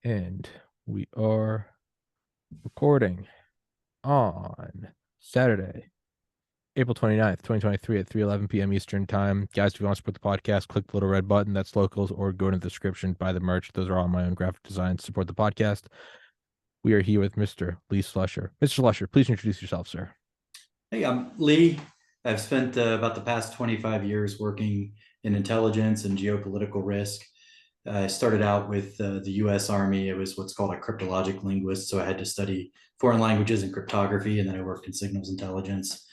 And we are recording on Saturday, April 29th, 2023 at 3:11 p.m. Eastern Time. Guys, if you want to support the podcast, click the little red button. That's locals, or go to the description, buy the merch. Those are all my own graphic designs. Support the podcast. We are here with Mr. Lee Slusher. Mr. Slusher, please introduce yourself, sir. Hey, I'm Lee. I've spent about the past 25 years working in intelligence and geopolitical risk. I started out with the US Army. It was what's called a cryptologic linguist. So I had to study foreign languages and cryptography, and then I worked in signals intelligence.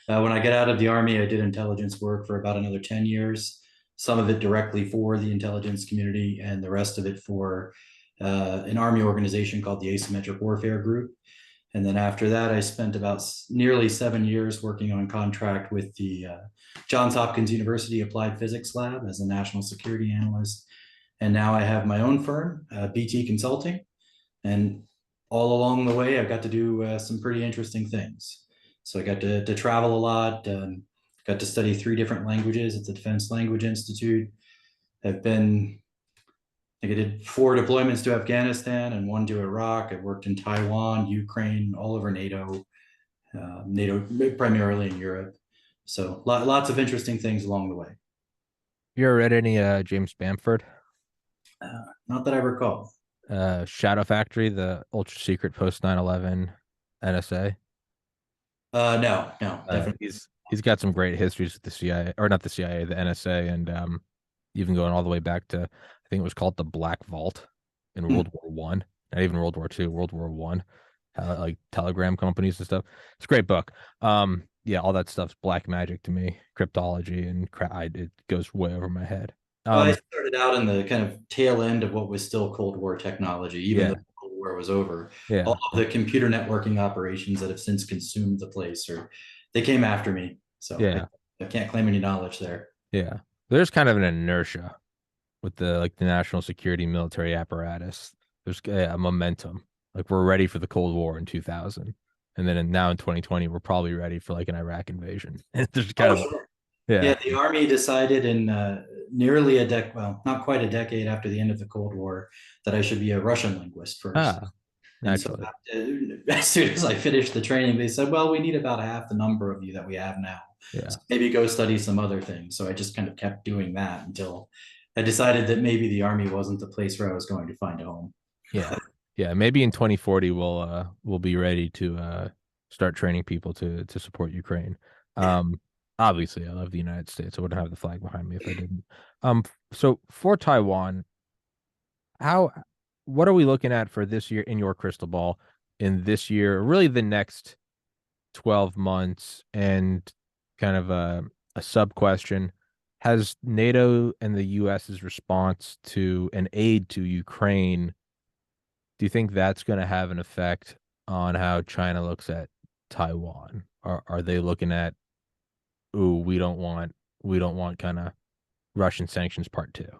When I got out of the Army, I did intelligence work for about another 10 years, some of it directly for the intelligence community, and the rest of it for an Army organization called the Asymmetric Warfare Group. And then after that, I spent about nearly 7 years working on contract with the Johns Hopkins University Applied Physics Lab as a national security analyst. And now I have my own firm, BT Consulting. And all along the way, I've got to do some pretty interesting things. So I got to travel a lot, got to study 3 different languages at the Defense Language Institute. I did 4 deployments to Afghanistan and 1 to Iraq. I worked in Taiwan, Ukraine, all over NATO, NATO primarily in Europe. So lots of interesting things along the way. You ever read any James Bamford? Not that I recall. Shadow Factory, the ultra secret post 9/11 NSA. No, definitely. He's got some great histories with the CIA, or not the CIA, the NSA, and even going all the way back to, I think it was called the Black Vault in World War One, not even World War II, World War One, like telegram companies and stuff. It's a great book. Yeah, all that stuff's black magic to me, cryptology and it goes way over my head. Well, I started out in the kind of tail end of what was still Cold War technology, even Yeah, though the Cold War was over. yeah, All of the computer networking operations that have since consumed the place, or they came after me. So yeah, I can't claim any knowledge there. yeah. There's kind of an inertia with the national security military apparatus. There's a momentum. Like we're ready for the Cold War in 2000, and then now in 2020 we're probably ready for like an Iraq invasion. There's kind Oh, of sure. yeah, Yeah, the Army decided in nearly a decade, well, not quite a decade after the end of the Cold War, that I should be a Russian linguist first. And so naturally, as soon as I finished the training, they said, well, we need about half the number of you that we have now. yeah, So maybe go study some other things. So I just kind of kept doing that until I decided that maybe the Army wasn't the place where I was going to find a home. yeah, yeah. Maybe in 2040 we'll be ready to start training people to support Ukraine. Um, Obviously I love the United States. I wouldn't have the flag behind me if I didn't. So for Taiwan, how what are we looking at for this year in your crystal ball, in this year, really the next 12 months, and kind of a sub question? Has NATO and the US's response to an aid to Ukraine, do you think that's going to have an effect on how China looks at Taiwan? Are they looking at, ooh, we don't want kind of Russian sanctions part two?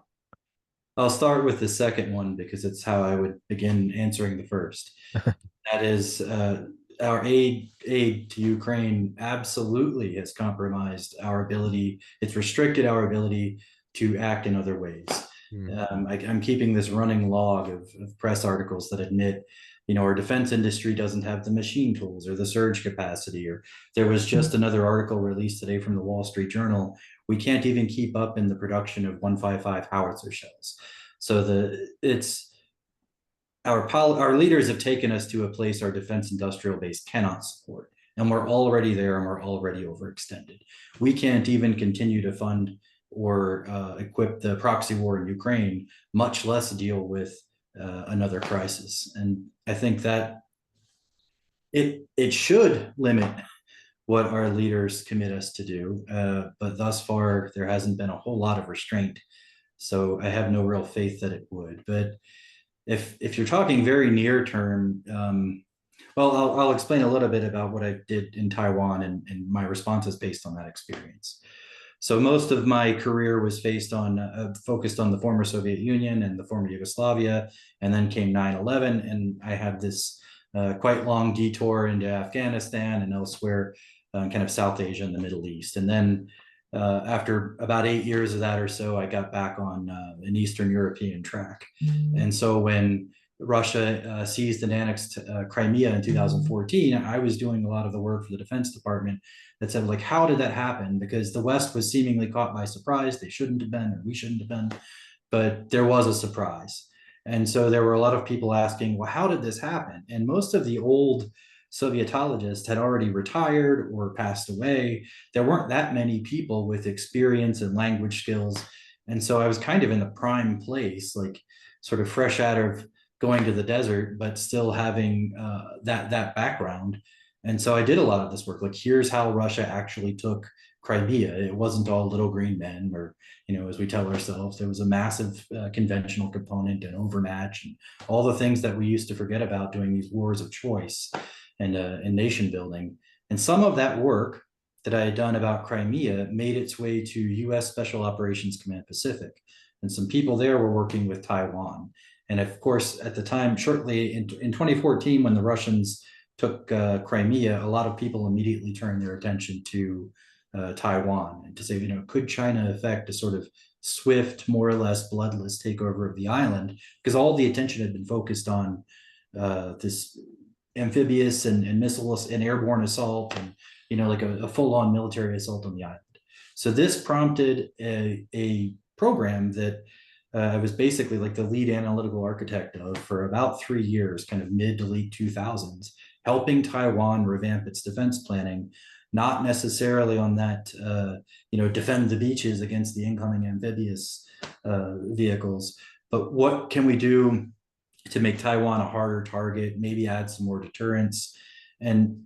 I'll start with the second one because it's how I would begin answering the first. That is, our aid to Ukraine absolutely has compromised our ability. It's restricted our ability to act in other ways. Hmm. I'm keeping this running log of press articles that admit, our defense industry doesn't have the machine tools or the surge capacity. Or there was just another article released today from the Wall Street Journal. We can't even keep up in the production of 155 howitzer shells. So it's our leaders have taken us to a place our defense industrial base cannot support, and we're already there and we're already overextended. We can't even continue to fund or equip the proxy war in Ukraine, much less deal with another crisis. And I think that it should limit what our leaders commit us to do, but thus far there hasn't been a whole lot of restraint. So I have no real faith that it would. But if you're talking very near term, well, I'll explain a little bit about what I did in Taiwan and my responses based on that experience. So most of my career was focused on the former Soviet Union and the former Yugoslavia, and then came 9/11, and I had this quite long detour into Afghanistan and elsewhere, kind of South Asia and the Middle East. And then after about 8 years of that or so, I got back on an Eastern European track. And so when Russia seized and annexed Crimea in 2014, I was doing a lot of the work for the Defense Department that said, like, how did that happen? Because the West was seemingly caught by surprise. They shouldn't have been, or we shouldn't have been, but there was a surprise. And so there were a lot of people asking, well, how did this happen? And most of the old Sovietologists had already retired or passed away. There weren't that many people with experience and language skills. And so I was kind of in the prime place, like sort of fresh out of going to the desert, but still having that background. And so I did a lot of this work. Like, here's how Russia actually took Crimea. It wasn't all little green men, or, as we tell ourselves, there was a massive conventional component and overmatch and all the things that we used to forget about doing these wars of choice and nation building. And some of that work that I had done about Crimea made its way to U.S. Special Operations Command Pacific. And some people there were working with Taiwan. And of course, at the time, shortly in 2014, when the Russians took Crimea, a lot of people immediately turned their attention to Taiwan, and to say, could China effect a sort of swift, more or less bloodless takeover of the island? Because all the attention had been focused on this amphibious and missile and airborne assault, and like a full-on military assault on the island. So this prompted a program that I was basically like the lead analytical architect of for about 3 years, kind of mid to late 2000s, helping Taiwan revamp its defense planning, not necessarily on that, defend the beaches against the incoming amphibious vehicles, but what can we do to make Taiwan a harder target, maybe add some more deterrence. And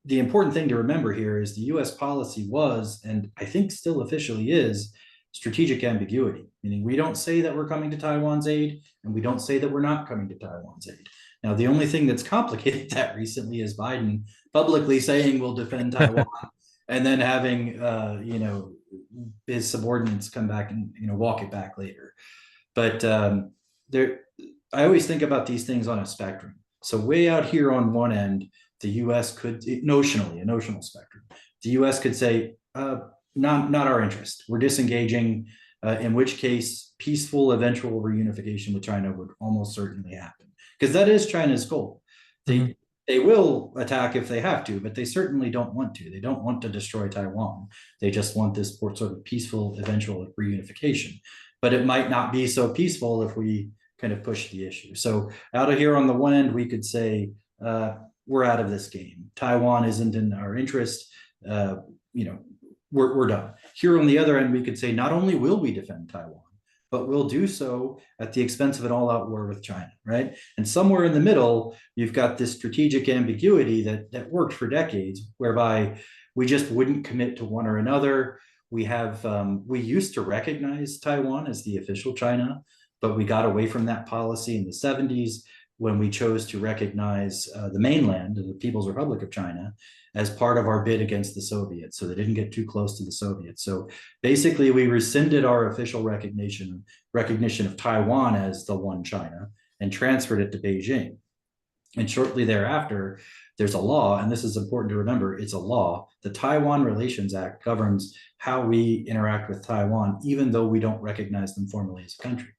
the important thing to remember here is the US policy was, and I think still officially is, strategic ambiguity, meaning we don't say that we're coming to Taiwan's aid, and we don't say that we're not coming to Taiwan's aid. Now, the only thing that's complicated that recently is Biden publicly saying we'll defend Taiwan, and then having, his subordinates come back and, walk it back later. But I always think about these things on a spectrum. So way out here on one end, the U.S. could, notionally, a notional spectrum, the U.S. could say, not our interest. We're disengaging, in which case peaceful eventual reunification with China would almost certainly happen, because that is China's goal. They will attack if they have to, but they certainly don't want to. They don't want to destroy Taiwan. They just want this sort of peaceful eventual reunification. But it might not be so peaceful if we kind of push the issue. So out of here on the one end, we could say, we're out of this game. Taiwan isn't in our interest. We're done. Here on the other end, we could say, not only will we defend Taiwan, but we'll do so at the expense of an all-out war with China, right? And somewhere in the middle, you've got this strategic ambiguity that worked for decades, whereby we just wouldn't commit to one or another. We used to recognize Taiwan as the official China, but we got away from that policy in the 70s when we chose to recognize the mainland, the People's Republic of China, as part of our bid against the Soviets, so they didn't get too close to the Soviets. So basically, we rescinded our official recognition of Taiwan as the one China and transferred it to Beijing. And shortly thereafter, there's a law, and this is important to remember, it's a law. The Taiwan Relations Act governs how we interact with Taiwan, even though we don't recognize them formally as a country.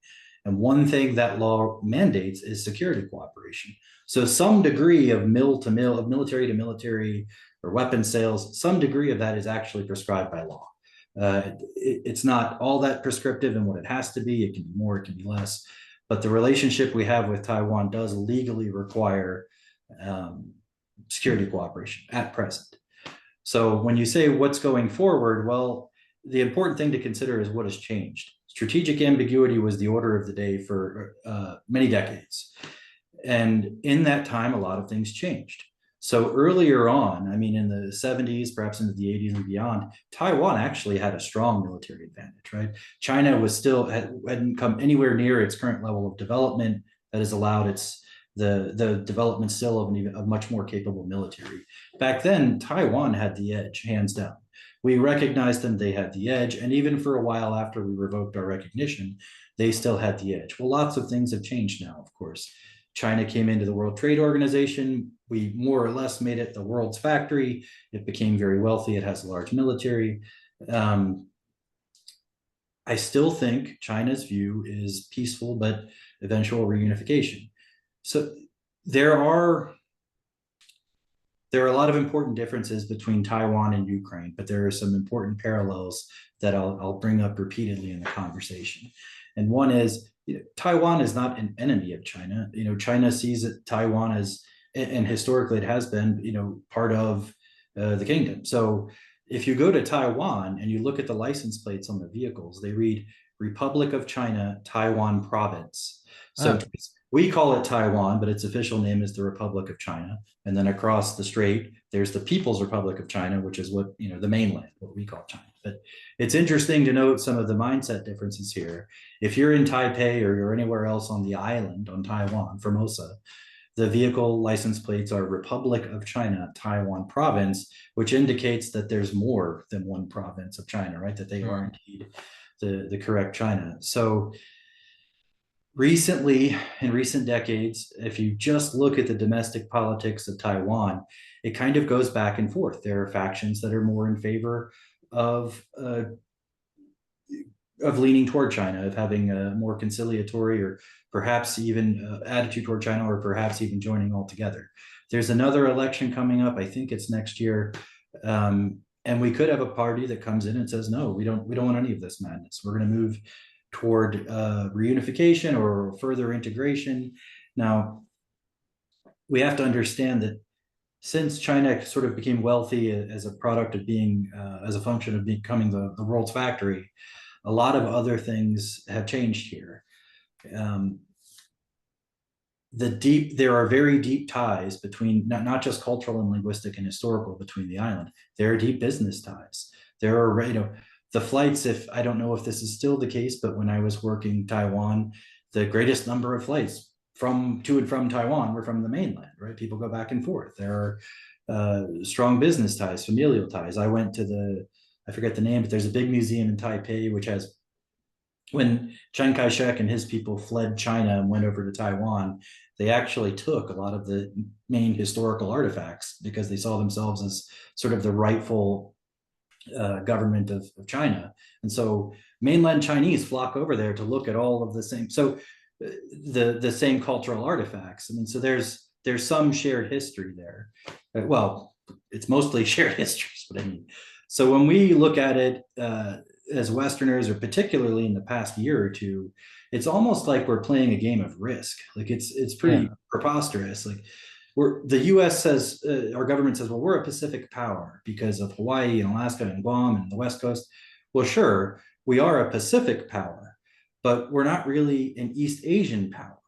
And one thing that law mandates is security cooperation. So some degree of military to military or weapon sales, some degree of that is actually prescribed by law. It's not all that prescriptive in what it has to be. It can be more, it can be less. But the relationship we have with Taiwan does legally require security cooperation at present. So when you say what's going forward, well, the important thing to consider is what has changed. Strategic ambiguity was the order of the day for many decades. And in that time, a lot of things changed. So earlier on, I mean, in the 70s, perhaps into the 80s and beyond, Taiwan actually had a strong military advantage, right? China hadn't come anywhere near its current level of development that has allowed the development still of a much more capable military. Back then, Taiwan had the edge, hands down. We recognized them, they had the edge. And even for a while after we revoked our recognition, they still had the edge. Well, lots of things have changed now, of course. China came into the World Trade Organization. We more or less made it the world's factory. It became very wealthy. It has a large military. I still think China's view is peaceful, but eventual reunification. So there are there are a lot of important differences between Taiwan and Ukraine, but there are some important parallels that I'll bring up repeatedly in the conversation. And one is, Taiwan is not an enemy of China. China sees Taiwan as, and historically it has been, part of the kingdom. So if you go to Taiwan and you look at the license plates on the vehicles, they read Republic of China, Taiwan Province. So Oh, we call it Taiwan, but its official name is the Republic of China. And then across the strait, there's the People's Republic of China, which is what, the mainland, what we call China. But it's interesting to note some of the mindset differences here. If you're in Taipei or you're anywhere else on the island on Taiwan, Formosa, the vehicle license plates are Republic of China, Taiwan Province, which indicates that there's more than one province of China, right? That they are mm, indeed the correct China. So recently, in recent decades, if you just look at the domestic politics of Taiwan, it kind of goes back and forth. There are factions that are more in favor of uh, of leaning toward China, of having a more conciliatory or perhaps even attitude toward China, or perhaps even joining altogether. There's another election coming up. I think it's next year. And we could have a party that comes in and says, no, we don't want any of this madness. We're going to move toward reunification or further integration. Now, we have to understand that since China sort of became wealthy as a product of being, as a function of becoming the world's factory, a lot of other things have changed here. Um, there are very deep ties between not just cultural and linguistic and historical between the island. There are deep business ties. There are, the flights, if I don't know if this is still the case, but when I was working Taiwan, the greatest number of flights from to and from Taiwan were from the mainland, right? People go back and forth. There are strong business ties, familial ties. I went to I forget the name, but there's a big museum in Taipei, which has, when Chiang Kai-shek and his people fled China and went over to Taiwan, they actually took a lot of the main historical artifacts because they saw themselves as sort of the rightful government of China. And so mainland Chinese flock over there to look at all of the same, so the same cultural artifacts. I mean, so there's some shared history there. Well, it's mostly shared histories, but I mean, so when we look at it as Westerners, or particularly in the past year or two, it's almost like we're playing a game of Risk. Like it's pretty yeah, preposterous. Like the U.S. says, our government says, well, we're a Pacific power because of Hawaii and Alaska and Guam and the West Coast. Well, sure, we are a Pacific power, but we're not really an East Asian power.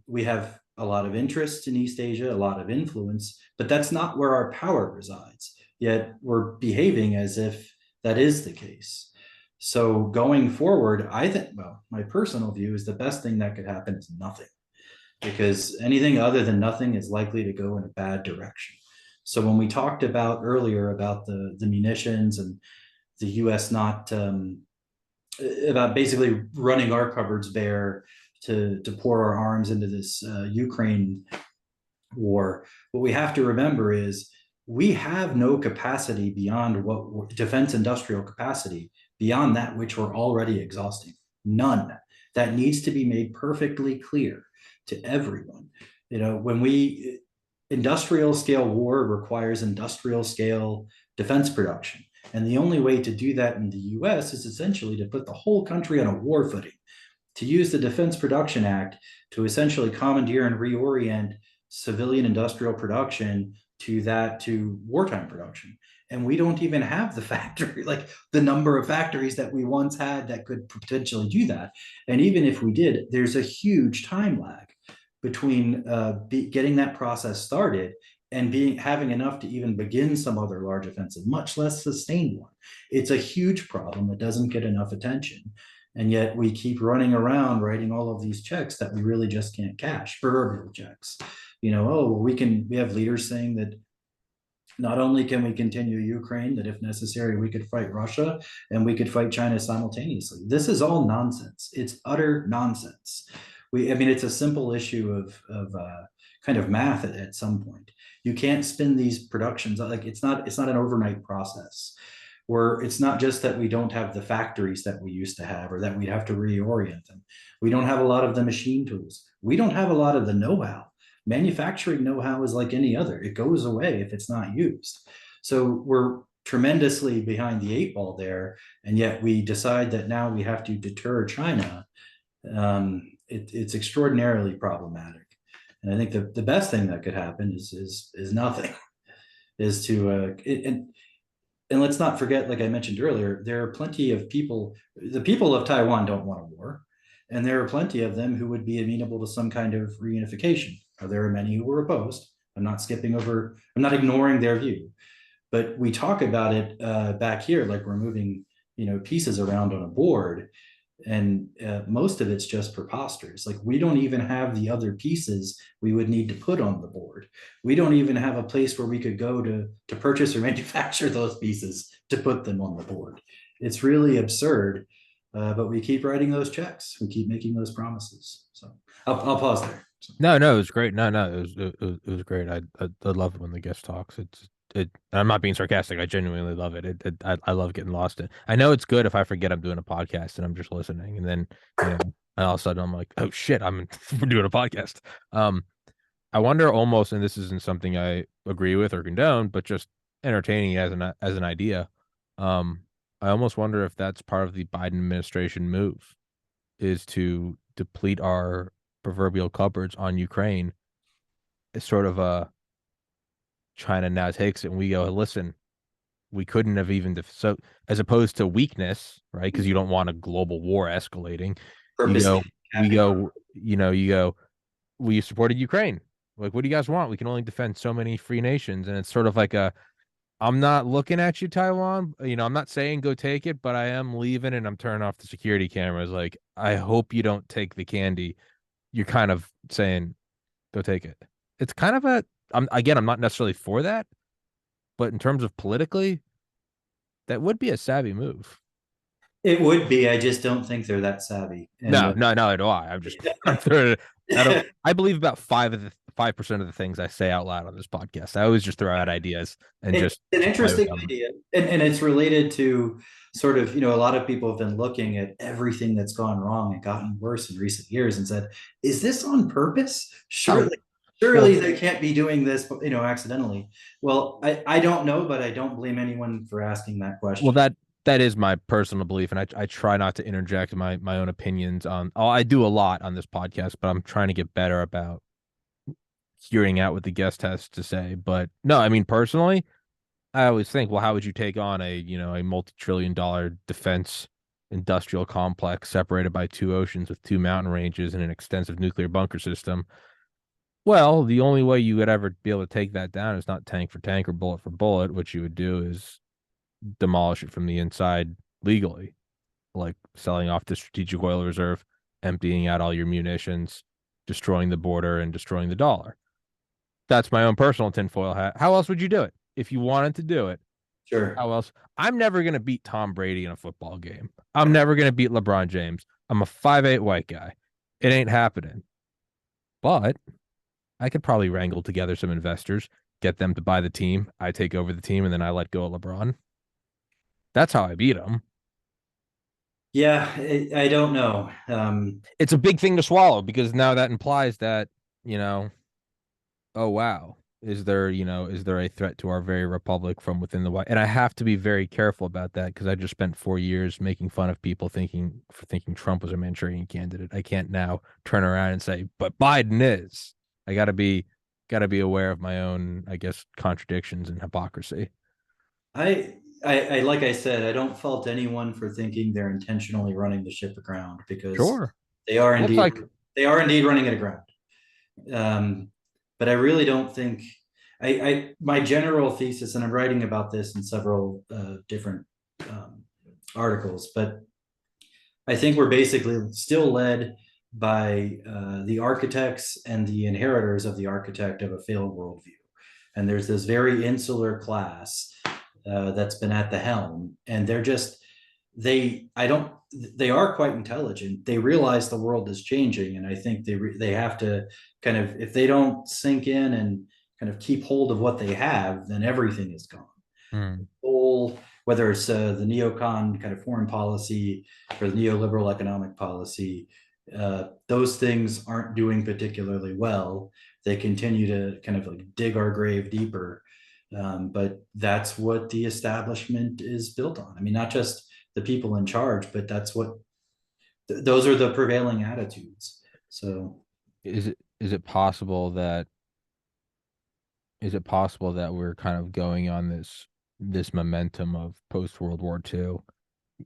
We have a lot of interest in East Asia, a lot of influence, but that's not where our power resides. Yet we're behaving as if that is the case. So going forward, I think, well, my personal view is the best thing that could happen is nothing, because anything other than nothing is likely to go in a bad direction. So when we talked about earlier about the munitions and the U.S. not about basically running our cupboards bare to pour our arms into this Ukraine war, what we have to remember is we have no capacity beyond what defense industrial capacity beyond that which we're already exhausting. None. That needs to be made perfectly clear to everyone. When we industrial scale war requires industrial scale defense production. And the only way to do that in the US is essentially to put the whole country on a war footing, to use the Defense Production Act to essentially commandeer and reorient civilian industrial production to wartime production. And we don't even have the factory, like the number of factories that we once had that could potentially do that. And even if we did, there's a huge time lag between getting that process started and having enough to even begin some other large offensive, much less sustained one. It's a huge problem that doesn't get enough attention. And yet we keep running around writing all of these checks that we really just can't cash, proverbial checks. Oh, we have leaders saying that not only can we continue Ukraine, that if necessary, we could fight Russia and we could fight China simultaneously. This is all nonsense. It's utter nonsense. I mean, it's a simple issue of kind of math at some point. You can't spin these productions like it's not an overnight process. where it's not just that we don't have the factories that we used to have or that we'd have to reorient them. We don't have a lot of the machine tools. We don't have a lot of the know-how. Manufacturing know-how is like any other. It goes away if it's not used. So we're tremendously behind the eight ball there, and yet we decide that now we have to deter China. It's extraordinarily problematic. And I think the best thing that could happen is nothing. Is to and let's not forget, like I mentioned earlier, there are plenty of people. The people of Taiwan don't want a war, and there are plenty of them who would be amenable to some kind of reunification. Now, there are many who are opposed. I'm not skipping over. I'm not ignoring their view, but we talk about it back here like we're moving, pieces around on a board, and most of it's just preposterous. Like we don't even have the other pieces we would need to put on the board. We don't even have a place where we could go to purchase or manufacture those pieces to put them on the board. It's really absurd, but we keep writing those checks. We keep making those promises. So I'll pause there. So, No, no, it was great. No, no, it was great. I love it when the guest talks. I'm not being sarcastic. I genuinely love it. I love getting lost in. I know it's good if I forget I'm doing a podcast and I'm just listening, and then and all of a sudden I'm like, oh shit, we're doing a podcast. Um, I wonder almost, and this isn't something I agree with or condone, but just entertaining as an idea. Um, I almost wonder if that's part of the Biden administration move is to deplete our proverbial cupboards on Ukraine. It's sort of a China now takes it and we go, listen, we couldn't have even so as opposed to weakness, right? Because you don't want a global war escalating. You purposely go, we capping our go, you go, we supported Ukraine. Like, what do you guys want? We can only defend so many free nations. And it's sort of like I'm not looking at you, Taiwan. I'm not saying go take it, but I am leaving and I'm turning off the security cameras. Like, I hope you don't take the candy. You're kind of saying, go take it. It's kind of I'm not necessarily for that, but in terms of politically, that would be a savvy move. It would be. I just don't think they're that savvy. And No, no, no, at all. I'm just I'm throwing it. I believe about 5% of the things I say out loud on this podcast. I always just throw out ideas and it's just an play with interesting them. idea, and it's related to sort of, a lot of people have been looking at everything that's gone wrong and gotten worse in recent years and said, is this on purpose? Oh, Surely well, they can't be doing this, accidentally. Well, I don't know, but I don't blame anyone for asking that well, question. that is my personal belief, and I try not to interject my own opinions on. Oh, I do a lot on this podcast, but I'm trying to get better about hearing out what the guest has to say. But no, I mean personally, I always think, well, how would you take on a multi-trillion-dollar defense industrial complex separated by two oceans with two mountain ranges and an extensive nuclear bunker system? Well, the only way you would ever be able to take that down is not tank for tank or bullet for bullet. What you would do is demolish it from the inside legally, like selling off the strategic oil reserve, emptying out all your munitions, destroying the border, and destroying the dollar. That's my own personal tinfoil hat. How else would you do it? If you wanted to do it, Sure. how else? I'm never going to beat Tom Brady in a football game. I'm never going to beat LeBron James. I'm a 5'8" white guy. It ain't happening. But I could probably wrangle together some investors, get them to buy the team. I take over the team, and then I let go of LeBron. That's how I beat him. Yeah, I don't know. It's a big thing to swallow because now that implies that, you know, oh wow, is there a threat to our very republic from within the White? And I have to be very careful about that because I just spent 4 years making fun of people thinking Trump was a Manchurian candidate. I can't now turn around and say, but Biden is. I gotta be aware of my own, I guess, contradictions and hypocrisy. I like I said, I don't fault anyone for thinking they're intentionally running the ship aground, because Sure. they are Well, it's indeed like, they are indeed running it aground. Um, but I really don't think I my general thesis, and I'm writing about this in several different um, articles, but I think we're basically still led by the architects and the inheritors of the architect of a failed worldview. And there's this very insular class that's been at the helm, and I don't, they are quite intelligent. They realize the world is changing, and I think they have to kind of, if they don't sink in and kind of keep hold of what they have, then everything is gone. hmm, Whole whether it's the neocon kind of foreign policy or the neoliberal economic policy, those things aren't doing particularly well. They continue to kind of like dig our grave deeper. But that's what the establishment is built on. I mean, not just the people in charge, but that's what those are the prevailing attitudes. So Is it possible that we're kind of going on this momentum of post World War II?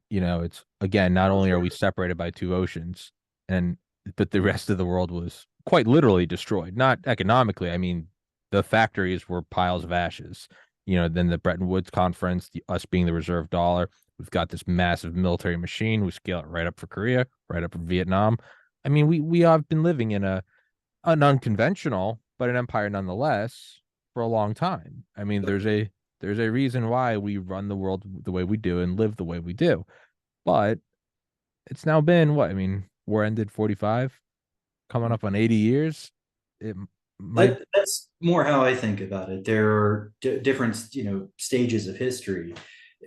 You know, it's again, not only are we separated by two oceans, and but the rest of the world was quite literally destroyed. Not economically. I mean, the factories were piles of ashes. You know, then the Bretton Woods conference, us being the reserve dollar, we've got this massive military machine. We scale it right up for Korea, right up for Vietnam. I mean, we have been living in a an unconventional, but an empire nonetheless for a long time. I mean, there's a reason why we run the world the way we do and live the way we do. But it's now been what? I mean, war ended 45, coming up on 80 years. It might. that's more how I think about it. There are different, stages of history,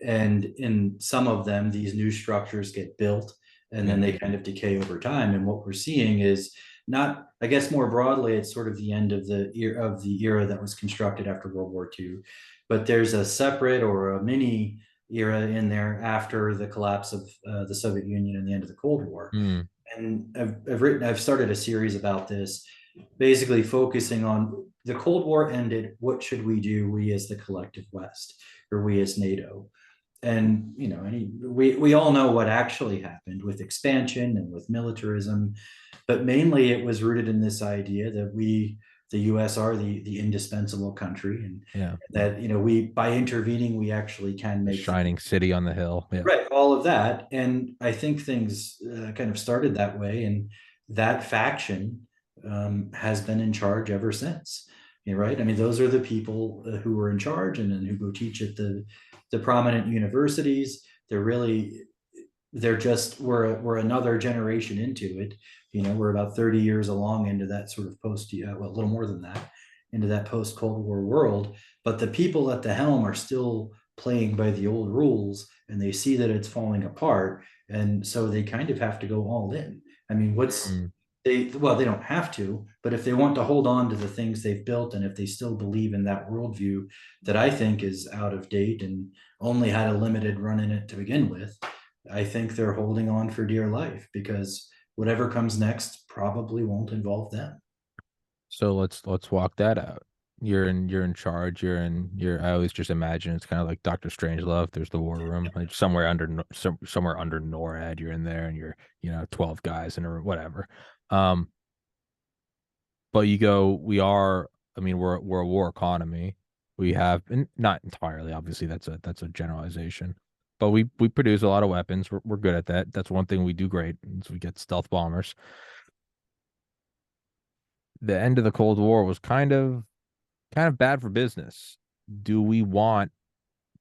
and in some of them, these new structures get built, and then Yeah. they kind of decay over time. And what we're seeing is not, I guess, more broadly, it's sort of the end of the era that was constructed after World War II, but there's a separate or a mini era in there after the collapse of the Soviet Union and the end of the Cold War. Mm, And I've started a series about this, basically focusing on the Cold War ended. What should we do, we as the collective West, or we as NATO? And we all know what actually happened with expansion and with militarism, but mainly it was rooted in this idea that the U.S., are the indispensable country, and yeah. that we, by intervening, we actually can The make things shining city on the hill. Yeah. right, all of that. And I think things kind of started that way, and that faction has been in charge ever since. Right? I mean, those are the people who were in charge, and then who go teach at the prominent universities. We're another generation into it. We're about 30 years along into that sort of post, well, a little more than that, into that post Cold War world. But the people at the helm are still playing by the old rules, and they see that it's falling apart, and so they kind of have to go all in. I mean, Mm. they don't have to, but if they want to hold on to the things they've built, and if they still believe in that worldview that I think is out of date and only had a limited run in it to begin with, I think they're holding on for dear life, because whatever comes next probably won't involve them. So let's walk that out. You're in charge. I always just imagine it's kind of like Doctor Strangelove. There's the war room, like somewhere under NORAD. You're in there, and you're 12 guys in a room, whatever. Um, but you go, I mean, we're a war economy. We have, and not entirely, obviously, that's a generalization, but we produce a lot of weapons. We're good at that. That's one thing we do great, is we get stealth bombers. The end of the Cold War was kind of bad for business. Do we want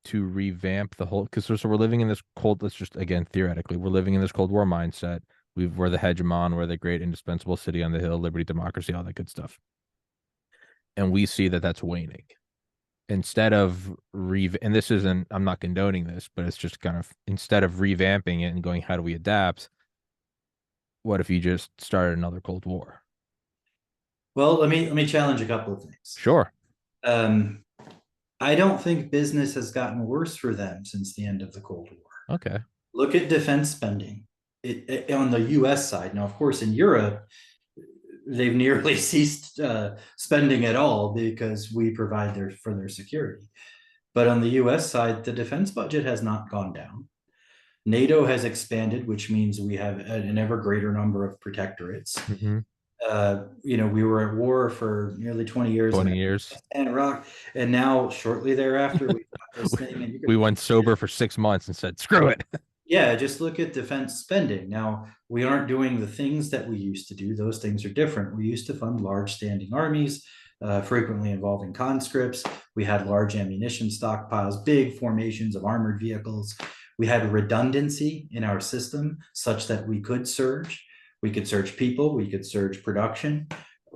to revamp the whole? Because so we're living in this cold. Let's just again theoretically, we're living in this Cold War mindset. We're the hegemon. We're the great indispensable city on the hill, liberty, democracy, all that good stuff. And we see that that's waning. Instead of and this isn't, I'm not condoning this, but it's just kind of, instead of revamping it and going, how do we adapt? What if you just started another Cold War? Well, let me challenge a couple of things. Sure. Um, I don't think business has gotten worse for them since the end of the Cold War. Okay. Look at defense spending on the US side. Now, of course, in Europe, they've nearly ceased spending at all because we provide for their security. But on the US side, the defense budget has not gone down. NATO has expanded, which means we have an ever greater number of protectorates. Mm-hmm. We were at war for nearly 20 years 20 years. in Iraq, and now shortly thereafter, we got this thing, and We went sober for 6 months and said, screw it. yeah, just look at defense spending. Now, we aren't doing the things that we used to do. Those things are different. We used to fund large standing armies, frequently involving conscripts. We had large ammunition stockpiles, big formations of armored vehicles. We had redundancy in our system such that we could surge. We could surge people, we could surge production.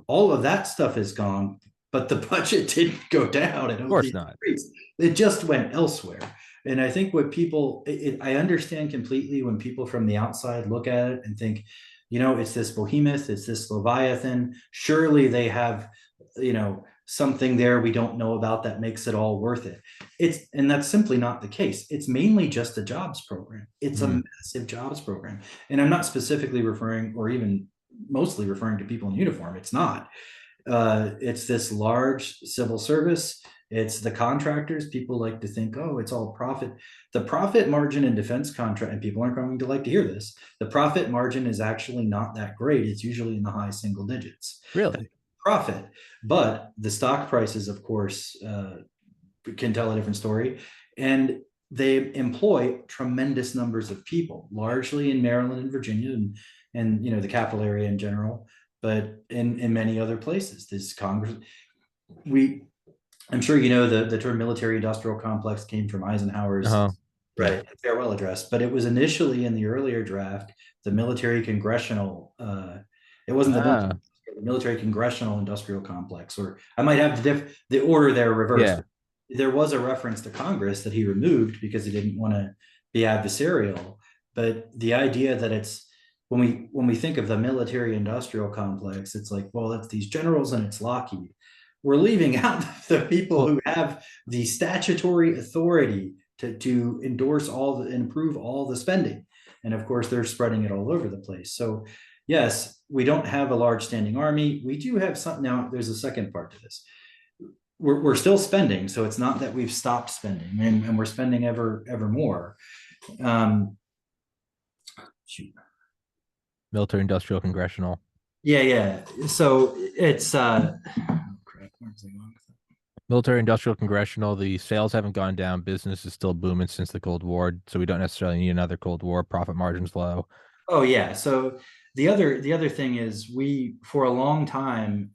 All of that stuff is gone, but the budget didn't go down. Of course not. It just went elsewhere. And I think what people, I understand completely when people from the outside look at it and think, it's this behemoth, it's this Leviathan. Surely they have, something there we don't know about that makes it all worth it. And that's simply not the case. It's mainly just a jobs program. It's a Mhm. massive jobs program. And I'm not specifically referring, or even mostly referring to people in uniform. It's not. It's this large civil service. It's the contractors. People like to think, oh, it's all profit. The profit margin in defense contract, and people aren't going to like to hear this. The profit margin is actually not that great. It's usually in the high single digits. Really? Profit, but the stock prices, of course, can tell a different story. And they employ tremendous numbers of people, largely in Maryland and Virginia, and the capital area in general, but in many other places. This Congress, we I'm sure the term military industrial complex came from Eisenhower's Uh-huh. Yeah. right farewell address, but it was initially in the earlier draft, the military congressional. It wasn't Ah, the military congressional industrial complex, or I might have the order there reversed. yeah. There was a reference to Congress that he removed because he didn't want to be adversarial. But the idea that it's when we think of the military industrial complex, it's like, well, it's these generals and it's Lockheed. We're leaving out the people Well, who have the statutory authority to endorse all the improve all the spending. And of course, they're spreading it all over the place. So yes, we don't have a large standing army. We do have some now. There's a second part to this. We're still spending, so it's not that we've stopped spending, and we're spending ever more. Um, shoot. military industrial congressional. Yeah. So it's oh, crap. Where's it going? Military industrial congressional, the sales haven't gone down. Business is still booming since the Cold War, so we don't necessarily need another Cold War. Profit margins low. Oh yeah. So the other thing is we for a long time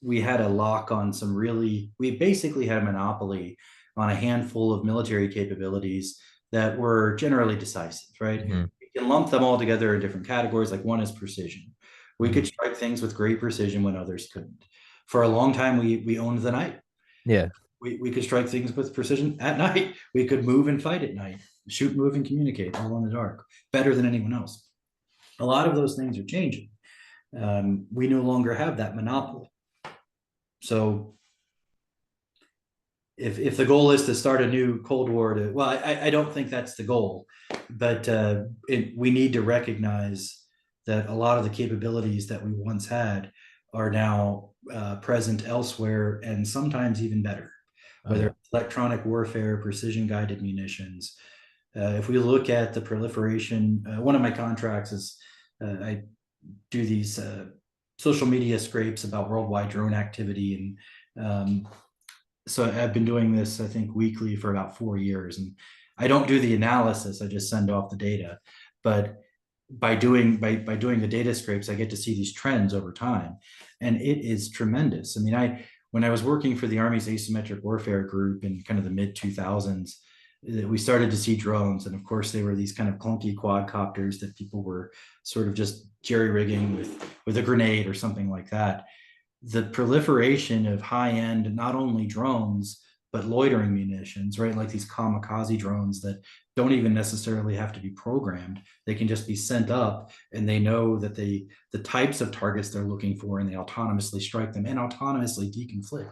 we had a lock on some really we basically had a monopoly on a handful of military capabilities that were generally decisive, right? Hmm. We can lump them all together in different categories. Like one is precision. We Hmm. could strike things with great precision when others couldn't. For a long time, we owned the night. Yeah. We could strike things with precision at night. We could move and fight at night, shoot, move, and communicate all in the dark better than anyone else. A lot of those things are changing. We no longer have that monopoly. So if the goal is to start a new Cold War, I don't think that's the goal, but we need to recognize that a lot of the capabilities that we once had are now present elsewhere, and sometimes even better, Oh whether yeah. it's electronic warfare, precision guided munitions. If we look at the proliferation, one of my contracts is I do these social media scrapes about worldwide drone activity, and so I've been doing this, I think, weekly for about 4 years, and I don't do the analysis; I just send off the data. But by doing the data scrapes, I get to see these trends over time, and it is tremendous. I mean, when I was working for the Army's asymmetric warfare group in kind of the mid 2000s, we started to see drones, and of course, they were these kind of clunky quadcopters that people were sort of just jerry rigging with a grenade or something like that. The proliferation of high end, not only drones, but loitering munitions, right? Like these kamikaze drones that don't even necessarily have to be programmed. They can just be sent up and they know that the types of targets they're looking for, and they autonomously strike them and autonomously deconflict.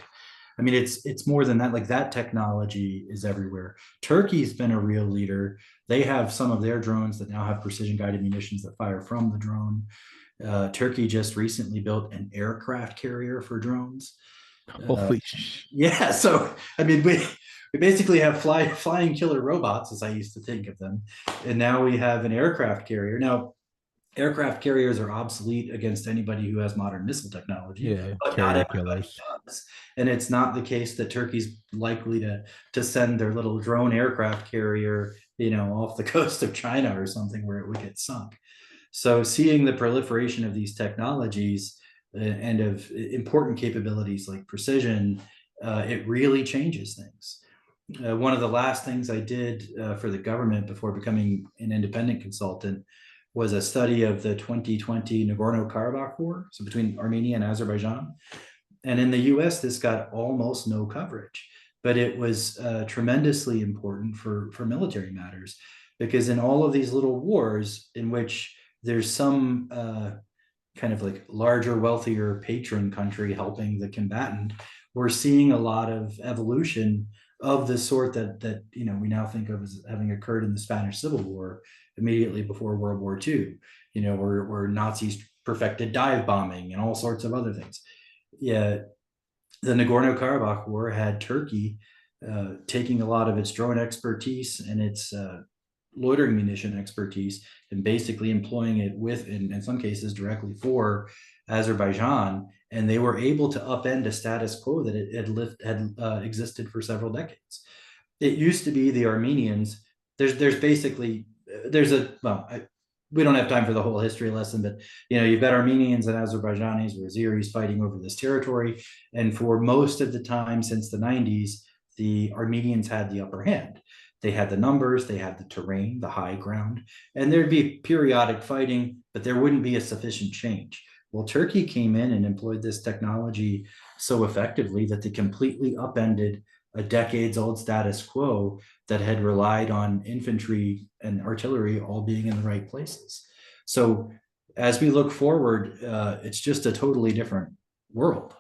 I mean, it's more than that. Like that technology is everywhere. Turkey's been a real leader. They have some of their drones that now have precision guided munitions that fire from the drone. Turkey just recently built an aircraft carrier for drones. Uh, Holy sh. yeah, so I mean, we basically have flying killer robots, as I used to think of them, and now we have an aircraft carrier. Now, aircraft carriers are obsolete against anybody who has modern missile technology, Yeah. but not Carrier everybody killers. does. And it's not the case that Turkey's likely to send their little drone aircraft carrier, off the coast of China or something where it would get sunk. So seeing the proliferation of these technologies and of important capabilities like precision, it really changes things. One of the last things I did for the government before becoming an independent consultant was a study of the 2020 Nagorno-Karabakh War, so between Armenia and Azerbaijan. And in the US, this got almost no coverage. but it was tremendously important for military matters, because in all of these little wars in which there's some kind of like larger, wealthier patron country helping the combatant, we're seeing a lot of evolution of the sort that we now think of as having occurred in the Spanish Civil War immediately before World War II. Where Nazis perfected dive bombing and all sorts of other things. Yeah, the Nagorno-Karabakh War had Turkey taking a lot of its drone expertise and its loitering munition expertise and basically employing it with, in some cases, directly for Azerbaijan. And they were able to upend a status quo that had existed for several decades. It used to be the Armenians. There's basically there's a well, we don't have time for the whole history lesson, but you've got Armenians and Azerbaijanis or Azeris fighting over this territory, and for most of the time since the 90s, the Armenians had the upper hand. They had the numbers, they had the terrain, the high ground, and there'd be periodic fighting, but there wouldn't be a sufficient change. Well, Turkey came in and employed this technology so effectively that they completely upended a decades old status quo that had relied on infantry and artillery all being in the right places. So as we look forward, it's just a totally different world.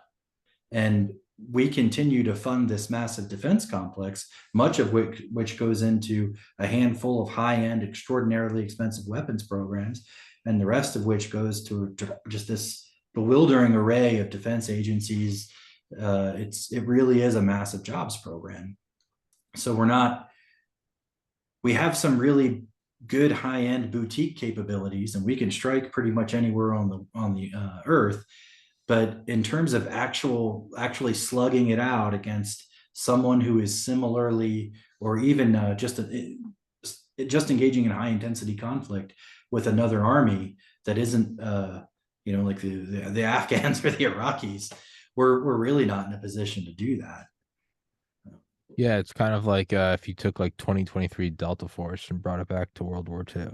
And we continue to fund this massive defense complex, much of which goes into a handful of high-end, extraordinarily expensive weapons programs, and the rest of which goes to just this bewildering array of defense agencies. It really is a massive jobs program. So we have some really good high-end boutique capabilities, and we can strike pretty much anywhere on the earth. But in terms of actually slugging it out against someone who is similarly, or even just engaging in high intensity conflict with another army that isn't, like the Afghans or the Iraqis, we're really not in a position to do that. Yeah, it's kind of like if you took like 2023 Delta Force and brought it back to World War II.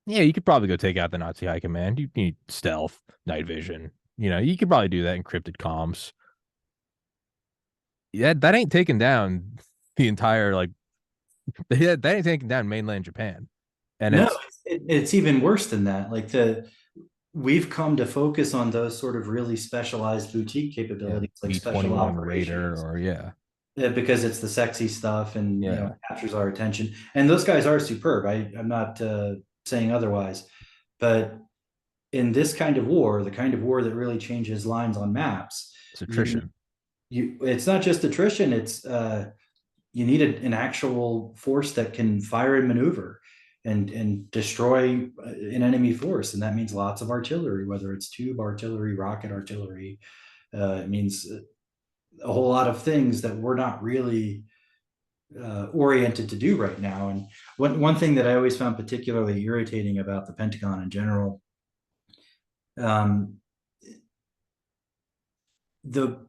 Yeah, you could probably go take out the Nazi high command. You need stealth, night vision. You could probably do that, encrypted comms. Yeah, that ain't taking down the entire that ain't taking down mainland Japan. And No, it's even worse than that. We've come to focus on those sort of really specialized boutique capabilities, like special B-21 Raider operations, because it's the sexy stuff and yeah, captures our attention. And those guys are superb. I'm not saying otherwise, but in this kind of war, the kind of war that really changes lines on maps, it's you attrition. it's not just attrition. It's you need an actual force that can fire and maneuver and destroy an enemy force, and that means lots of artillery, whether it's tube artillery, rocket artillery. It means a whole lot of things that we're not really oriented to do right now. And one thing that I always found particularly irritating about the Pentagon in general, um, the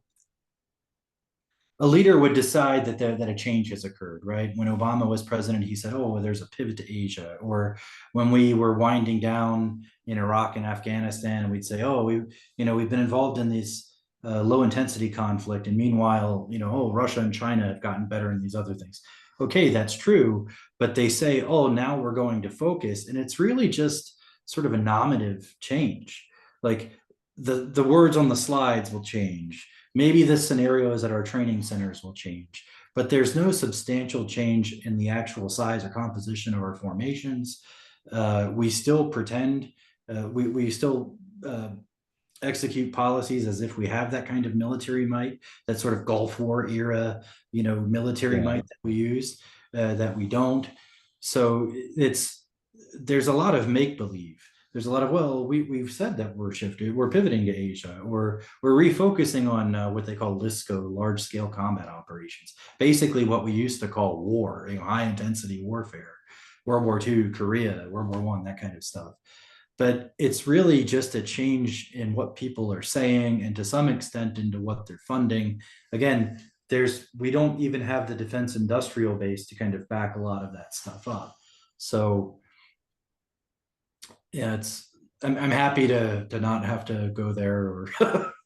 a leader would decide that a change has occurred, right? When Obama was president, he said, "Oh, well, there's a pivot to Asia." Or when we were winding down in Iraq and Afghanistan, we'd say, "Oh, we've been involved in these low intensity conflict, and meanwhile, oh, Russia and China have gotten better in these other things." Okay, that's true, but they say, "Oh, now we're going to focus," and it's really just sort of a nominative change. Like the words on the slides will change. Maybe the scenarios at our training centers will change, but there's no substantial change in the actual size or composition of our formations. We still pretend, we still execute policies as if we have that kind of military might, that sort of Gulf War era, military Yeah. might that we use, that we don't. So there's a lot of make believe. There's a lot of, well, we've said that we're pivoting to Asia, or we're refocusing on what they call LISCO, large scale combat operations, basically what we used to call war, high intensity warfare, World War II, Korea, World War I, that kind of stuff. But it's really just a change in what people are saying, and to some extent into what they're funding. Again, we don't even have the defense industrial base to kind of back a lot of that stuff up. So yeah, I'm happy to not have to go there or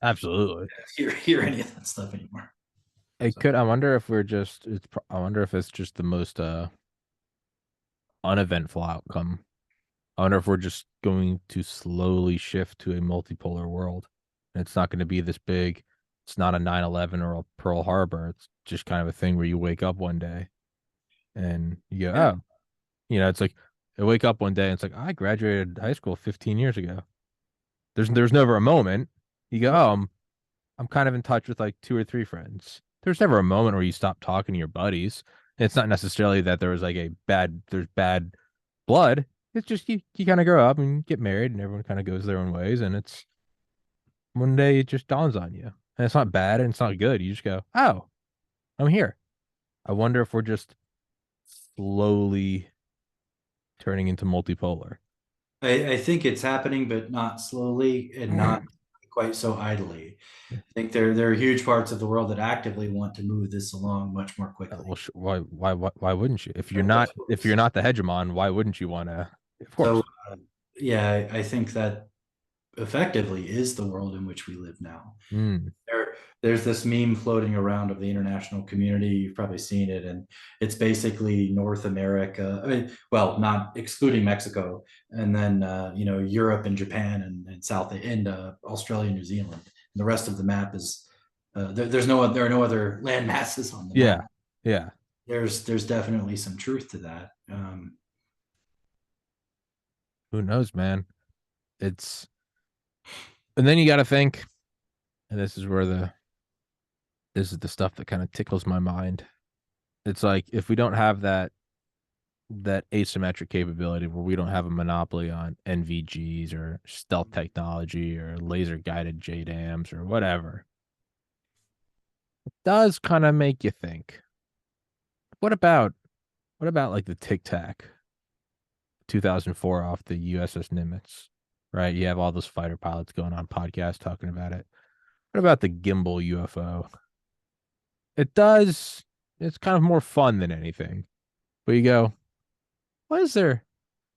Absolutely. hear any of that stuff anymore. It So could. I wonder if we're just. I wonder if it's just the most uneventful outcome. I wonder if we're just going to slowly shift to a multipolar world. And it's not going to be this big. It's not a 9/11 or a Pearl Harbor. It's just kind of a thing where you wake up one day and you go, yeah, oh, it's like I wake up one day and it's like I graduated high school 15 years ago. There's never a moment. You go, oh, I'm kind of in touch with like two or three friends. There's never a moment where you stop talking to your buddies. It's not necessarily that there was like there's bad blood. It's just you kind of grow up and get married and everyone kind of goes their own ways. And it's one day it just dawns on you. And it's not bad and it's not good. You just go, oh, I'm here. I wonder if we're just slowly turning into multipolar. I think it's happening, but not slowly and not quite so idly. I think there are huge parts of the world that actively want to move this along much more quickly. Well, why wouldn't you? Of If you're course. not the hegemon, why wouldn't you want to? Of So, course. yeah, I think that effectively is the world in which we live now. Mm, There's this meme floating around of the international community. You've probably seen it, and it's basically North America. I mean, well, not excluding Mexico, and then Europe and Japan and South and Australia, and New Zealand. And the rest of the map is there are no other land masses on the yeah, map. yeah. There's definitely some truth to that. Who knows, man? It's and then you got to think, and this is the stuff that kind of tickles my mind. It's like if we don't have that asymmetric capability where we don't have a monopoly on NVGs or stealth technology or laser guided JDAMs or whatever, it does kind of make you think. What about like the Tic Tac 2004 off the USS Nimitz, right? You have all those fighter pilots going on podcasts talking about it. What about the gimbal UFO? It does. It's kind of more fun than anything. But you go, what is there?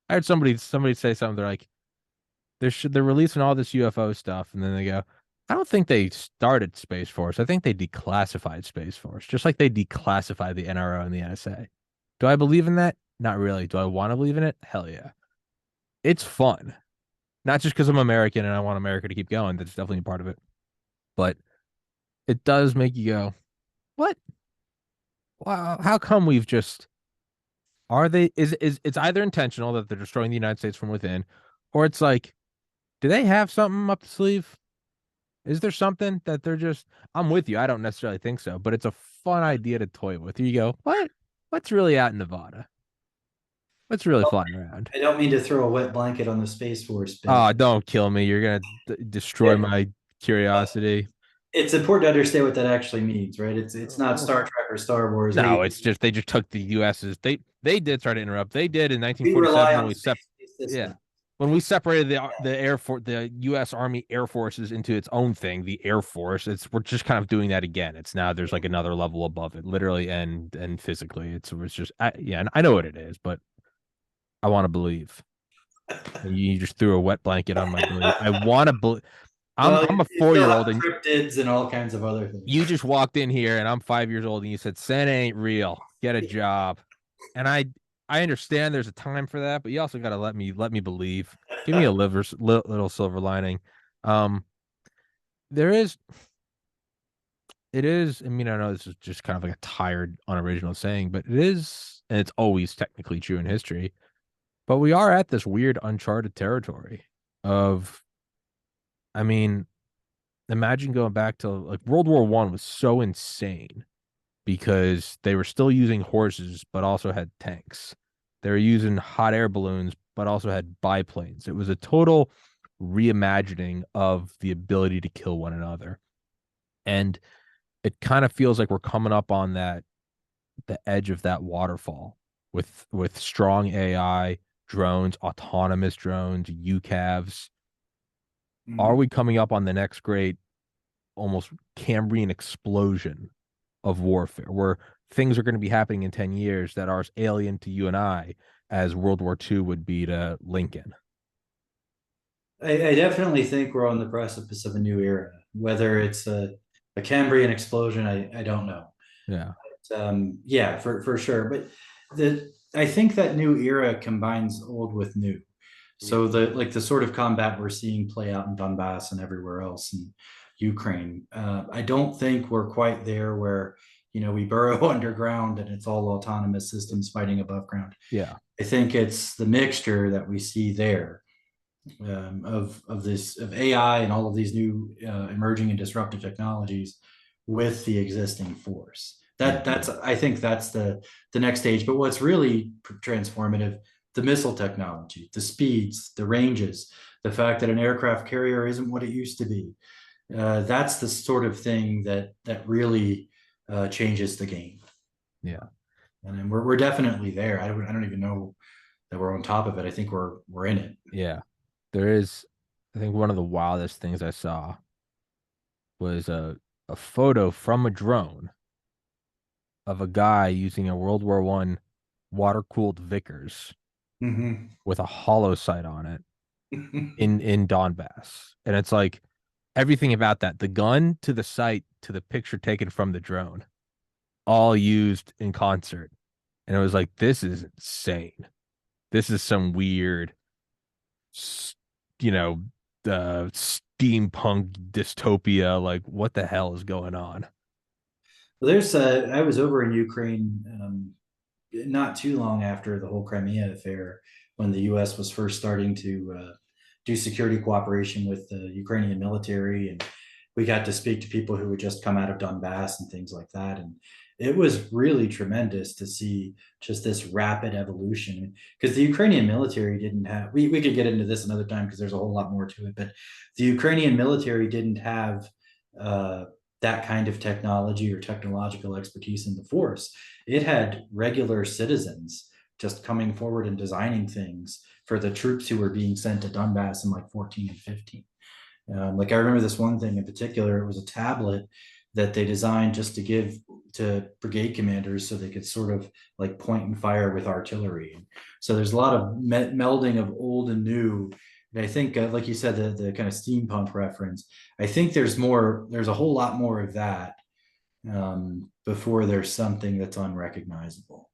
I heard somebody say something. They're like, they're releasing all this UFO stuff, and then they go, I don't think they started Space Force. I think they declassified Space Force, just like they declassified the NRO and the NSA. Do I believe in that? Not really. Do I want to believe in it? Hell yeah. It's fun. Not just because I'm American and I want America to keep going. That's definitely a part of it. But it does make you go, what? Wow, how come we've just are they is it's either intentional that they're destroying the United States from within, or it's like, do they have something up the sleeve? Is there something that they're just I'm with you. I don't necessarily think so, but it's a fun idea to toy with. You go, what? What's really out in Nevada? What's really flying around? I don't mean to throw a wet blanket on the Space Force, but Oh, don't kill me. You're gonna destroy yeah, my curiosity. it's important to understand what that actually means, right? It's not Star Trek or Star Wars. No, Hey, it's just they just took the US's. They did try to interrupt. They did in we rely 1947 when on we space-based yeah, systems. when we separated the Air Force, the U.S. Army Air Forces into its own thing, the Air Force. It's we're just kind of doing that again. It's now there's like another level above it, literally and physically. It's just yeah, and I know what it is, but I want to believe. You just threw a wet blanket on my belief. I want to believe. Well, I'm a you still 4 year have old and cryptids and all kinds of other things. you just walked in here and I'm 5 years old and you said Santa ain't real. Get a job. And I understand there's a time for that, but you also got to let me believe. Give me a little silver lining. Um, there is it is. I mean, I know this is just kind of like a tired, unoriginal saying, but it is, and it's always technically true in history. But we are at this weird, uncharted territory of. I mean, imagine going back to like World War I was so insane because they were still using horses, but also had tanks. They were using hot air balloons, but also had biplanes. It was a total reimagining of the ability to kill one another. And it kind of feels like we're coming up on the edge of that waterfall with strong AI, drones, autonomous drones, UCAVs. Are Mhm. we coming up on the next great almost Cambrian explosion of warfare where things are going to be happening in 10 years that are as alien to you and I as World War II would be to Lincoln? I definitely think we're on the precipice of a new era, whether it's a Cambrian explosion, I don't know. Yeah. Yeah, for sure. But I think that new era combines old with new. Yeah. So the sort of combat we're seeing play out in Donbass and everywhere else in Ukraine, I don't think we're quite there where we burrow underground and it's all autonomous systems fighting above ground. Yeah. I think it's the mixture that we see there, of AI and all of these new emerging and disruptive technologies with the existing force. Yeah. That's I think that's the next stage. But what's really transformative, the missile technology, the speeds, the ranges, the fact that an aircraft carrier isn't what it used to be. That's the sort of thing that really changes the game. Yeah. And we're definitely there. I don't even know that we're on top of it. I think we're in it. Yeah. There is, I think one of the wildest things I saw was a photo from a drone of a guy using a World War I water-cooled Vickers Mhm. with a hollow sight on it in Donbass. And it's like everything about that, the gun to the sight to the picture taken from the drone, all used in concert. And it was like, this is insane. This is some weird, you know, steampunk dystopia. Like, what the hell is going on? Well, I was over in Ukraine not too long after the whole Crimea affair, when the U.S. was first starting to do security cooperation with the Ukrainian military, and we got to speak to people who had just come out of Donbass and things like that, and it was really tremendous to see just this rapid evolution, because the Ukrainian military didn't have. We could get into this another time because there's a whole lot more to it, but the Ukrainian military didn't have. Uh, that kind of technology or technological expertise in the force. It had regular citizens just coming forward and designing things for the troops who were being sent to Donbass in like 14 and 15. Like I remember this one thing in particular, it was a tablet that they designed just to give to brigade commanders so they could sort of like point and fire with artillery. And so there's a lot of melding of old and new. And I think, like you said, the kind of steampunk reference, I think there's a whole lot more of that before there's something that's unrecognizable.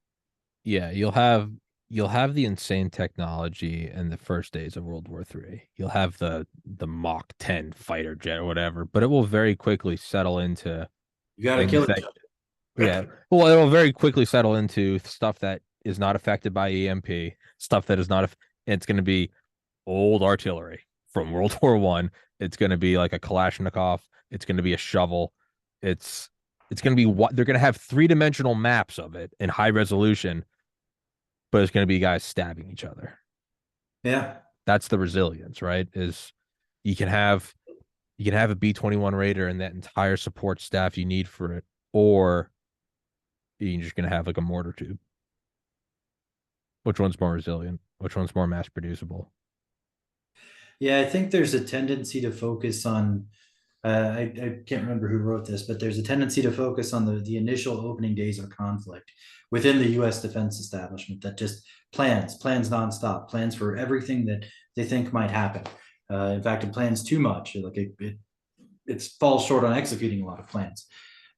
Yeah, you'll have the insane technology in the first days of World War III. You'll have the Mach 10 fighter jet or whatever, but it will very quickly settle into You got to kill things each that, other. yeah, well, it'll very quickly settle into stuff that is not affected by EMP, stuff that is not, it's going to be old artillery from World War I. It's going to be like a Kalashnikov. It's going to be a shovel. It's it's going to be what they're going to have three-dimensional maps of it in high resolution, but it's going to be guys stabbing each other. Yeah. That's the resilience, right? Is you can have a B-21 Raider and that entire support staff you need for it, or you're just going to have like a mortar tube. Which one's more resilient? Which one's more mass producible? Yeah, I think there's a tendency to focus on, I can't remember who wrote this, but there's a tendency to focus on the initial opening days of conflict within the US defense establishment, that just plans nonstop, plans for everything that they think might happen. In fact, it plans too much. Like it falls short on executing a lot of plans.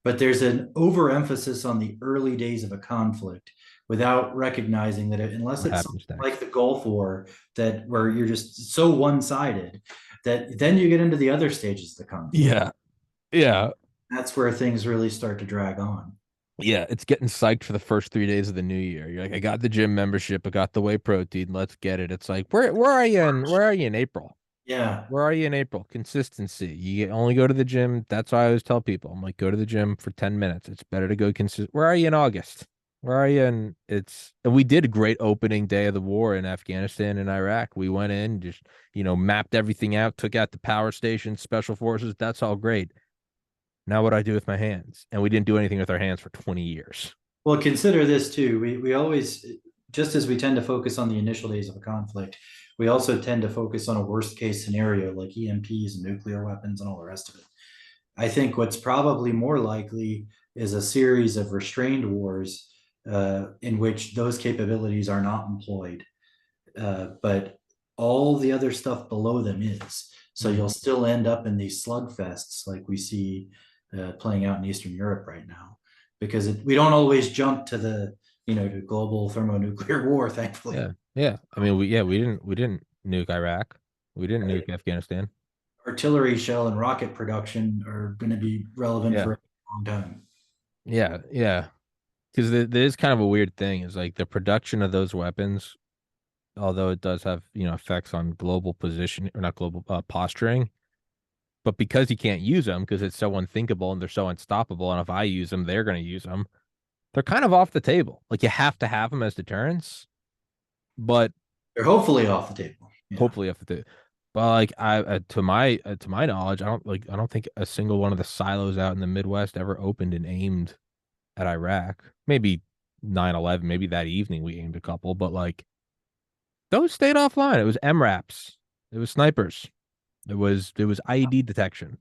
But there's an overemphasis on the early days of a conflict without recognizing that unless What it's happens like next? the Gulf War, that where you're just so one-sided, that then you get into the other stages of the conflict. Yeah, yeah, That's where things really start to drag on. yeah. It's getting psyched for the first 3 days of the new year. You're like, I got the gym membership, I got the whey protein. Let's get it. It's like, where are you in April? Yeah. Where are you in April? Consistency. You only go to the gym. That's why I always tell people. I'm like, go to the gym for 10 minutes. It's better to go consistent. Where are you in August? Where are you in and we did a great opening day of the war in Afghanistan and Iraq. We went in, just, mapped everything out, took out the power stations, special forces. That's all great. Now what do I do with my hands? And we didn't do anything with our hands for 20 years. Well, consider this too. We always, just as we tend to focus on the initial days of a conflict, we also tend to focus on a worst case scenario like EMPs and nuclear weapons and all the rest of it. I think what's probably more likely is a series of restrained wars in which those capabilities are not employed, but all the other stuff below them is. So Mm. you'll still end up in these slugfests like we see playing out in Eastern Europe right now, because we don't always jump to the to global thermonuclear war, thankfully. Yeah. Yeah. I mean, we didn't nuke Iraq. We didn't nuke Afghanistan. Artillery, shell, and rocket production are going to be relevant Yeah. for a long time. Yeah. Yeah. Because there is kind of a weird thing is like the production of those weapons, although it does have, effects on global position or not global posturing, but because you can't use them because it's so unthinkable and they're so unstoppable, and if I use them, they're going to use them. They're kind of off the table. Like you have to have them as deterrence, but They're hopefully off the table. Yeah. hopefully if the but like to my knowledge, I don't think a single one of the silos out in the Midwest ever opened and aimed at Iraq. Maybe 9/11, maybe that evening we aimed a couple, but like those stayed offline. It was MRAPs. It was snipers. It was IED detection.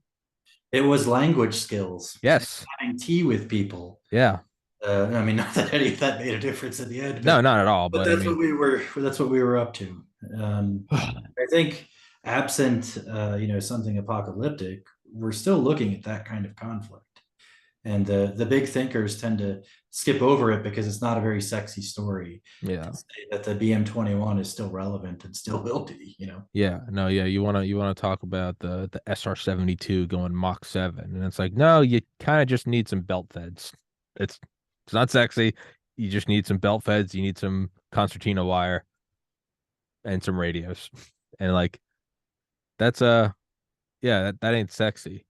It was language skills, Yes. having tea with people. Yeah. I mean, not that any of that made a difference in the end, No, but not at all. But I that's what mean, we were. That's what we were up to. I think, absent something apocalyptic, we're still looking at that kind of conflict. And the big thinkers tend to skip over it because it's not a very sexy story yeah. to say that the BM-21 is still relevant and still will be. Yeah, no, yeah, you wanna talk about the SR-72 going Mach 7, and it's like, no, you kind of just need some belt feds. It's it's not sexy. You just need some belt feds. You need some concertina wire and some radios, and like that's yeah, that ain't sexy.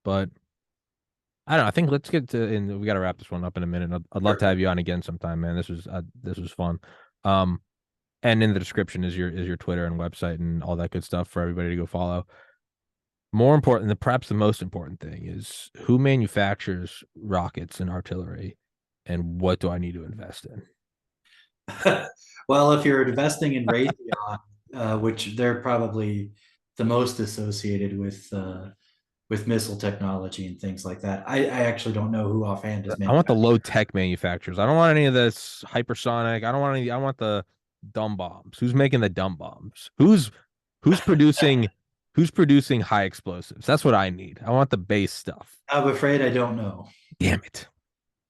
But I don't know. I think let's get to and we got to wrap this one up in a minute. I'd love to have you on again sometime, man. This was fun. Um, and in the description is your Twitter and website and all that good stuff for everybody to go follow. More important, perhaps the most important thing is who manufactures rockets and artillery, and what do I need to invest in? Well, if you're investing in Raytheon, which they're probably the most associated with missile technology and things like that. I actually don't know who offhand is I want the manufacturing. low tech manufacturers. I don't want any of this hypersonic. I don't want any. I want the dumb bombs. Who's making the dumb bombs? Who's producing who's producing high explosives? That's what I need. I want the base stuff. I'm afraid I don't know. Damn it.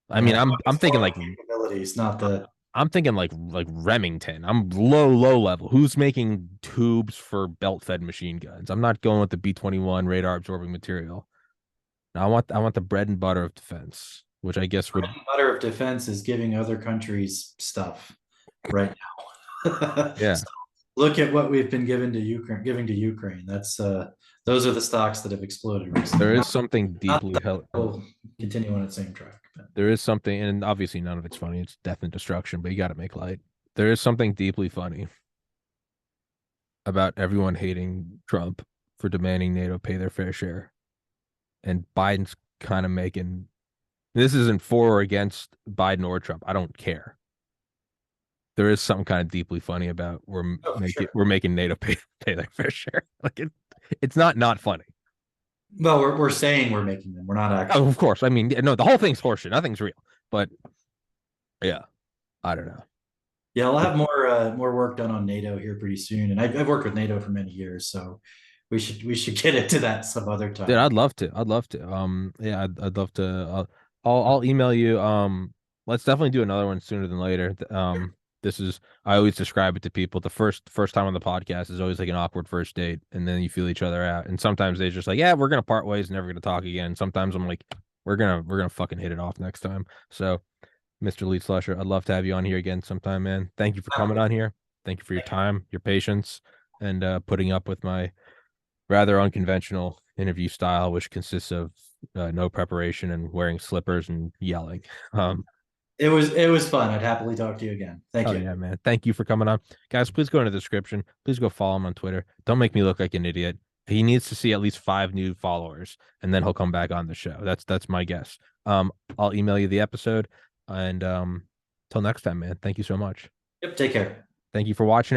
I mean, I'm It's thinking more like the capabilities, not the. I'm thinking like Remington. I'm low level. Who's making tubes for belt fed machine guns? I'm not going with the B-21 radar absorbing material. I want the bread and butter of defense, which I guess would Butter of defense is giving other countries stuff right now. yeah. So look at what we've been giving to Ukraine. That's those are the stocks that have exploded recently. There is something Not deeply that hell. we'll continue on its same track. But. There is something, and obviously none of it's funny. It's death and destruction, but you got to make light. There is something deeply funny about everyone hating Trump for demanding NATO pay their fair share, and Biden's kind of making this isn't for or against Biden or Trump. I don't care. There is something kind of deeply funny about Sure. we're making NATO pay their fair share. Like it's not funny. Well, we're saying we're making them. We're not Oh, actually. of course. I mean, no, the whole thing's horseshit. Nothing's real. But yeah, I don't know. Yeah, I'll have more work done on NATO here pretty soon, and I've worked with NATO for many years, so we should get into that some other Dude, time. I'd love to. I'd love to. Yeah, I'd love to. I'll email you. Let's definitely do another one sooner than later. This is I always describe it to people. The first time on the podcast is always like an awkward first date, and then you feel each other out. And sometimes they just like, yeah, we're gonna part ways, never gonna talk again. Sometimes I'm like, we're gonna fucking hit it off next time. So, Mr. Lead Slusher, I'd love to have you on here again sometime, man. Thank you for coming on here. Thank you for your time, your patience, and putting up with my rather unconventional interview style, which consists of no preparation and wearing slippers and yelling. Um, It was fun. I'd happily talk to you again. Thank oh you. yeah, man. Thank you for coming on. Guys, please go in the description. Please go follow him on Twitter. Don't make me look like an idiot. He needs to see at least 5 new followers, and then he'll come back on the show. That's my guess. I'll email you the episode, and till next time, man. Thank you so much. Yep. Take care. Thank you for watching.